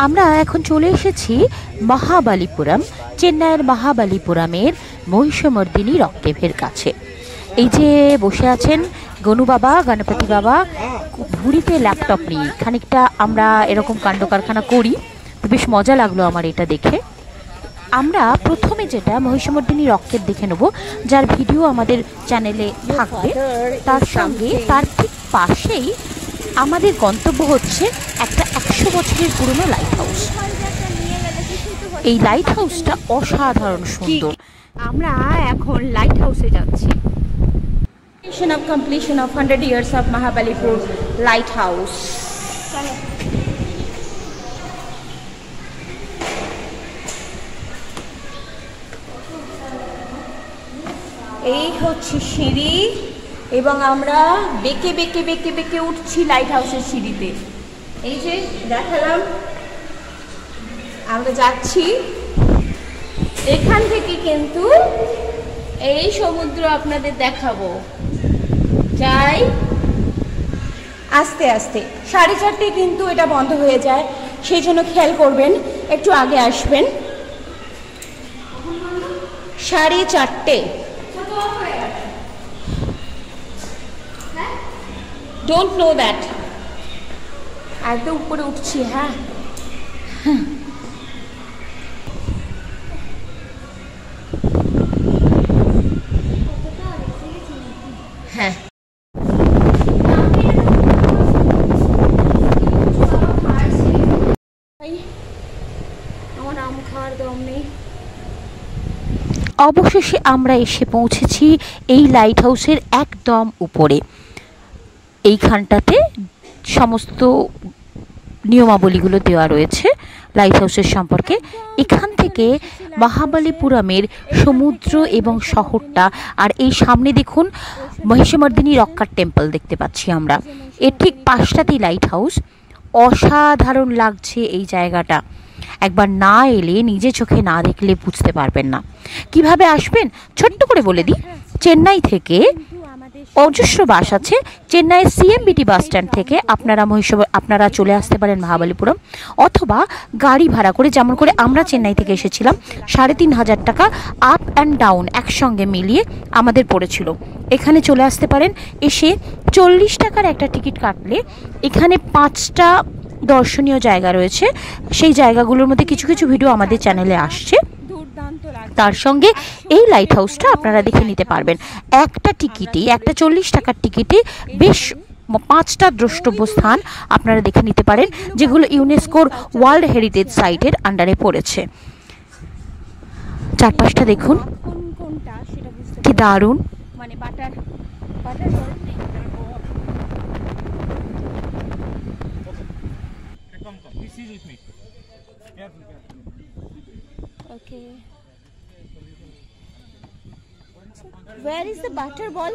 আমরা এখন চলে এসেছি মহাবালিপুরম, চেন্নাইয়ের মহাবালিপুরমের মহিষমর্দিনী রক কেভের কাছে। এই যে বসে আছেন গনু বাবা, গণপতি বাবা, ঘুড়িতে ল্যাপটপ নিয়ে। খানিকটা আমরা এরকম কাণ্ড কারখানা করি, বেশ মজা লাগলো আমার এটা দেখে। আমরা প্রথমে যেটা মহিষমর্দিনী রক কেভ দেখে নেব, যার ভিডিও আমাদের চ্যানেলে থাকবে। তার সঙ্গে তার ঠিক পাশেই আমাদের গন্তব্য হচ্ছে একটা 100 বছরের পুরনো লাইট হাউস। এই লাইট হাউসটা অসাধারণ সুন্দর। আমরা এখন লাইট হাউসে যাচ্ছি। Completion of 100 years of Mahabalipur Lighthouse. এই হচ্ছে সিঁড়ি এবং আমরা বেঁকে বেঁকে বেঁকে বেঁকে উঠছি লাইট হাউসের সিঁড়িতে। এই যে দেখালাম, আমরা যাচ্ছি। এখান থেকে কিন্তু এই সমুদ্র আপনাদের দেখাবো। যাই আস্তে আস্তে, 4:30 কিন্তু এটা বন্ধ হয়ে যায়, সেই জন্য খেয়াল করবেন, একটু আগে আসবেন। 4:30 ডোন্ট নো দ্যাট। একদম উপরে উঠছি। হ্যাঁ হ্যাঁ আমার আম খাওয়ার দম নেই। অবশেষে আমরা এসে পৌঁছেছি এই লাইট হাউসের একদম উপরে। এইখানটাতে সমস্ত নিয়মাবলীগুলো দেওয়া রয়েছে লাইট হাউসের সম্পর্কে। এখান থেকে মহাবালিপুরমের সমুদ্র এবং শহরটা, আর এই সামনে দেখুন মহিষমর্দিনী রক টেম্পল দেখতে পাচ্ছি আমরা। এর ঠিক পাশটাতেই লাইট হাউস। অসাধারণ লাগছে এই জায়গাটা। একবার না এলে, নিজে চোখে না দেখলে বুঝতে পারবেন না। কিভাবে আসবেন ছোট্ট করে বলে দিই। চেন্নাই থেকে অজস্র বাস আছে। চেন্নাইয়ের সিএমবিটি বাস স্ট্যান্ড থেকে আপনারা চলে আসতে পারেন মহাবালিপুরম, অথবা গাড়ি ভাড়া করে, যেমন করে আমরা চেন্নাই থেকে এসেছিলাম, 3,500 টাকা আপ অ্যান্ড ডাউন একসঙ্গে মিলিয়ে আমাদের পড়েছিল। এখানে চলে আসতে পারেন। এসে 40 টাকার একটা টিকিট কাটলে এখানে 5টা দর্শনীয় জায়গা রয়েছে। সেই জায়গাগুলোর মধ্যে কিছু কিছু ভিডিও আমাদের চ্যানেলে আসছে। তার সঙ্গে এই লাইট হাউসটা আপনারা দেখে নিতে পারবেন। একটা টিকিটে, একটা 40 টাকার টিকিটে বেশ 5টা দ্রষ্টব্য স্থান আপনারা দেখে নিতে পারেন, যেগুলো ইউনেস্কোর ওয়ার্ল্ড হেরিটেজ সাইটের আন্ডারে পড়েছে। চারপাশটা দেখুন, কি দারুণ। মানে butter Okay. Where is the butter ball?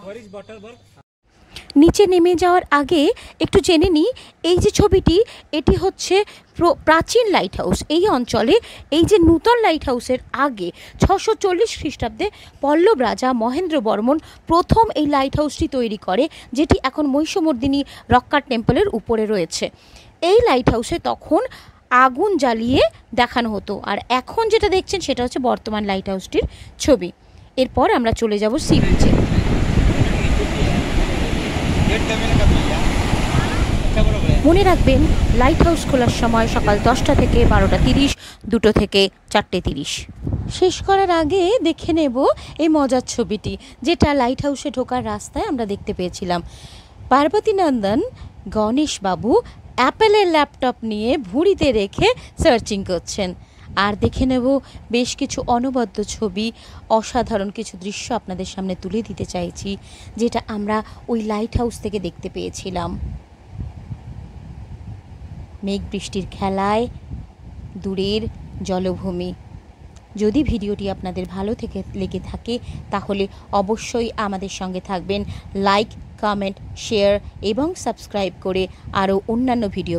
Where is butter ball? নিচে নেমে যাওয়ার আগে একটু জেনে নিই, এই যে ছবিটি, এটি হচ্ছে প্রাচীন লাইট হাউস। এই অঞ্চলে এই যে নূতন লাইট হাউসের আগে 640 খ্রিস্টাব্দে পল্লব রাজা মহেন্দ্র বর্মন প্রথম এই লাইট হাউসটি তৈরি করে, যেটি এখন মহিষমর্দিনী রক টেম্পলের উপরে রয়েছে। এই লাইট হাউসে তখন আগুন জ্বালিয়ে দেখানো হতো, আর এখন যেটা দেখছেন সেটা হচ্ছে বর্তমান লাইট হাউসটির ছবি। এরপর আমরা চলে যাব সি বিচে। মনে রাখবেন, লাইট হাউস খোলার সময় সকাল 10টা থেকে 12:30, 2টো থেকে 4:30। শেষ করার আগে দেখে নেব এই মজার ছবিটি, যেটা লাইট হাউসে ঢোকার রাস্তায় আমরা দেখতে পেয়েছিলাম। পার্বতী নন্দন গণেশ বাবু অ্যাপেলের ল্যাপটপ নিয়ে ভুঁড়িতে রেখে সার্চিং করছেন। আর দেখে নেব বেশ কিছু অনবদ্য ছবি, অসাধারণ কিছু দৃশ্য আপনাদের সামনে তুলে দিতে চাইছি, যেটা আমরা ওই লাইট হাউস থেকে দেখতে পেয়েছিলাম। মেঘ বৃষ্টির খেলায় দূরের জলভূমি। যদি ভিডিওটি আপনাদের ভালো লেগে থাকে তাহলে অবশ্যই আমাদের সঙ্গে থাকবেন। লাইক, কমেন্ট, শেয়ার এবং সাবস্ক্রাইব করে আরও অন্যান্য ভিডিও